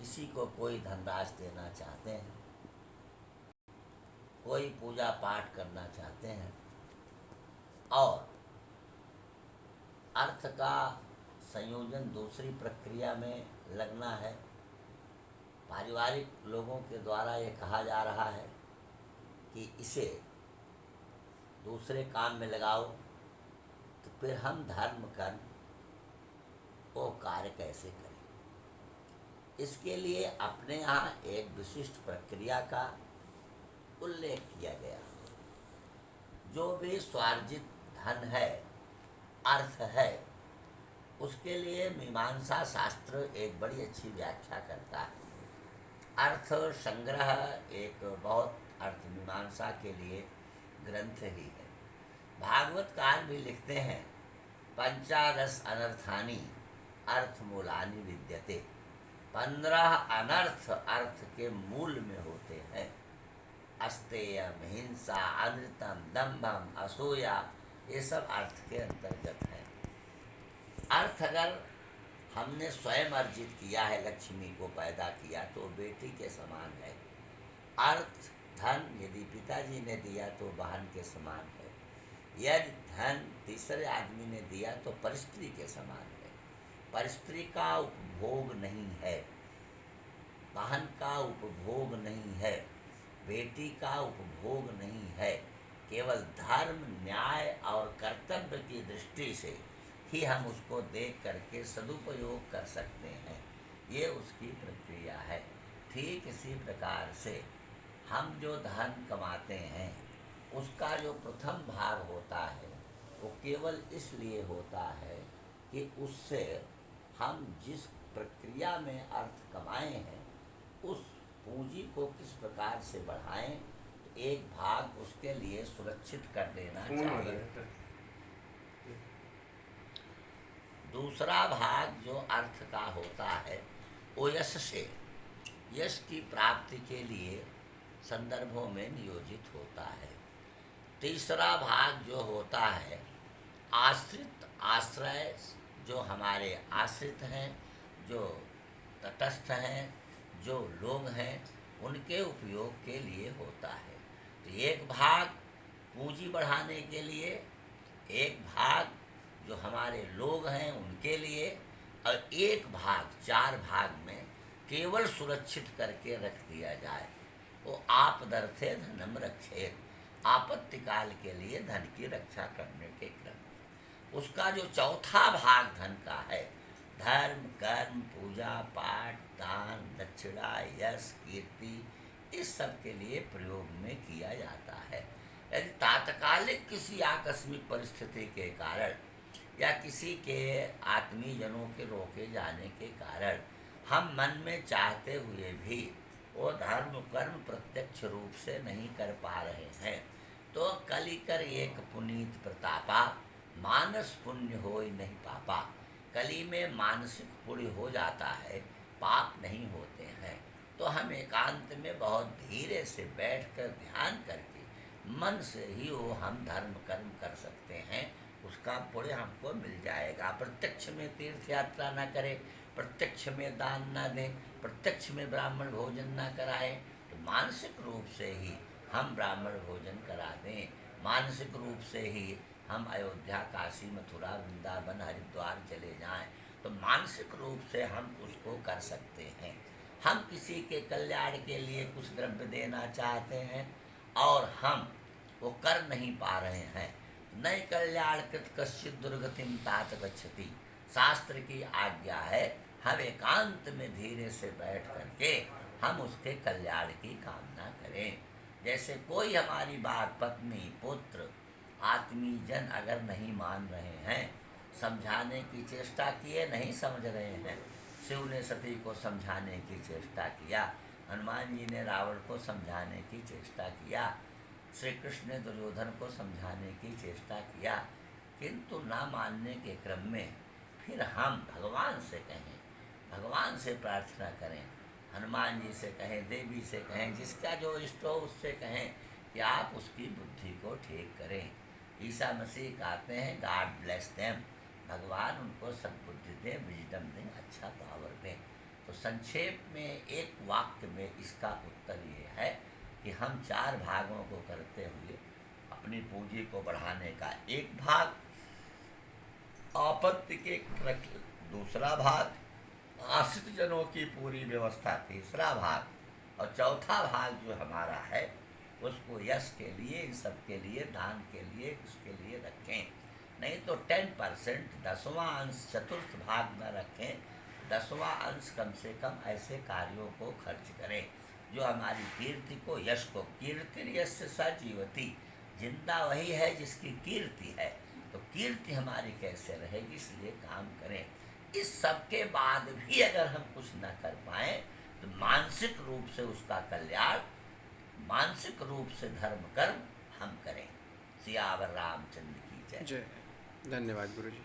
किसी को कोई धनराशि देना चाहते हैं, कोई पूजा पाठ करना चाहते हैं और अर्थ का संयोजन दूसरी प्रक्रिया में लगना है। पारिवारिक लोगों के द्वारा ये कहा जा रहा है कि इसे दूसरे काम में लगाओ, तो फिर हम धर्म कर्म वो कार्य कैसे करें? इसके लिए अपने यहाँ एक विशिष्ट प्रक्रिया का उल्लेख किया गया। जो भी स्वार्जित धन है, अर्थ है, उसके लिए मीमांसा शास्त्र एक बड़ी अच्छी व्याख्या करता है। अर्थ संग्रह एक बहुत अर्थ मीमांसा के लिए ग्रंथ ही है। भागवतकार भी लिखते हैं, पंचादश अनर्थानि अर्थमूलानि विद्यते। 15 अनर्थ अर्थ के मूल में होते हैं। अस्तेयम, हिंसा, अनृतम, दंभम, असूया, ये सब अर्थ के अंतर्गत है। अर्थ अगर हमने स्वयं अर्जित किया है, लक्ष्मी को पैदा किया, तो बेटी के समान है। अर्थ धन यदि पिताजी ने दिया तो बहन के समान है। यदि धन तीसरे आदमी ने दिया तो परस्त्री के समान है। परस्त्री का उपभोग नहीं है, बहन का उपभोग नहीं है, बेटी का उपभोग नहीं है। केवल धर्म, न्याय और कर्तव्य की दृष्टि से ही हम उसको देख करके सदुपयोग कर सकते हैं। ये उसकी प्रक्रिया है। ठीक इसी प्रकार से हम जो धन कमाते हैं, उसका जो प्रथम भाग होता है वो केवल इसलिए होता है कि उससे हम जिस प्रक्रिया में अर्थ कमाए हैं, उस पूंजी को किस प्रकार से बढ़ाएं, एक भाग उसके लिए सुरक्षित कर देना चाहिए। दूसरा भाग जो अर्थ का होता है वो यश से, यश की प्राप्ति के लिए संदर्भों में नियोजित होता है। तीसरा भाग जो होता है आश्रित, आश्रय, जो हमारे आश्रित हैं, जो तटस्थ हैं, जो लोग हैं, उनके उपयोग के लिए होता है। तो एक भाग पूंजी बढ़ाने के लिए, एक भाग जो हमारे लोग हैं उनके लिए, और एक भाग 4 भाग में केवल सुरक्षित करके रख दिया जाए। वो आपदर्थे धनम रक्षेत, आपत्ति काल के लिए धन की रक्षा करने के क्रम। उसका जो चौथा भाग धन का है, धर्म, कर्म, पूजा पाठ, दान, दक्षिणा, यश, कीर्ति, इस सब के लिए प्रयोग में किया जाता है। यदि तात्कालिक किसी आकस्मिक परिस्थिति के कारण या किसी के आत्मीय जनों के रोके जाने के कारण हम मन में चाहते हुए भी वो धर्म कर्म प्रत्यक्ष रूप से नहीं कर पा रहे हैं, तो कलिकर एक पुनीत प्रतापा, मानस पुण्य होय नहीं पापा। कली में मानसिक पुण्य हो जाता है, पाप नहीं होते हैं। तो हम एकांत में बहुत धीरे से बैठकर ध्यान करके मन से ही वो हम धर्म कर्म कर सकते हैं, उसका पुण्य हमको मिल जाएगा। प्रत्यक्ष में तीर्थ यात्रा ना करें, प्रत्यक्ष में दान ना दें, प्रत्यक्ष में ब्राह्मण भोजन ना कराएं, तो मानसिक रूप से ही हम ब्राह्मण भोजन करा दें, मानसिक रूप से ही हम अयोध्या, काशी, मथुरा, वृंदावन, हरिद्वार चले जाएं, तो मानसिक रूप से हम उसको कर सकते हैं। हम किसी के कल्याण के लिए कुछ द्रव्य देना चाहते हैं और हम वो कर नहीं पा रहे हैं, नई कल्याण कृत कश्चित दुर्गतिम तात गच्छति। शास्त्र की आज्ञा है हम एकांत में धीरे से बैठ करके हम उसके कल्याण की कामना करें। जैसे कोई हमारी बात पत्नी, पुत्र, आत्मीय जन अगर नहीं मान रहे हैं, समझाने की चेष्टा किए, नहीं समझ रहे हैं। शिव ने सती को समझाने की चेष्टा किया, हनुमान जी ने रावण को समझाने की चेष्टा किया, श्री कृष्ण ने दुर्योधन को समझाने की चेष्टा किया, किंतु ना मानने के क्रम में फिर हम भगवान से कहें, भगवान से प्रार्थना करें, हनुमान जी से कहें, देवी से कहें, जिसका जो इष्ट हो उससे कहें कि आप उसकी बुद्धि को ठीक करें। ईसा मसीह कहते हैं गॉड ब्लेस देम, भगवान उनको सद्बुद्धि दें, विजडम दें, अच्छा पावर दें। तो संक्षेप में एक वाक्य में इसका उत्तर ये है कि हम 4 भागों को करते हुए अपनी पूंजी को बढ़ाने का एक भाग, आपत्ति के रख दूसरा भाग, आश्रित जनों की पूरी व्यवस्था तीसरा भाग, और चौथा भाग जो हमारा है उसको यश के लिए, इन सब के लिए, दान के लिए, उसके लिए रखें। नहीं तो 10%, 10वां अंश चतुर्थ भाग में रखें, 10वां अंश कम से कम ऐसे कार्यों को खर्च करें जो हमारी कीर्ति को, यश को, कीर्ति यस्य स जीवति, जिंदा वही है जिसकी कीर्ति है। तो कीर्ति हमारी कैसे रहेगी, इसलिए काम करें। इस सब के बाद भी अगर हम कुछ न कर पाए तो मानसिक रूप से उसका कल्याण, मानसिक रूप से धर्म कर्म हम करें। सियावर रामचंद्र की जय। जय। धन्यवाद गुरुजी।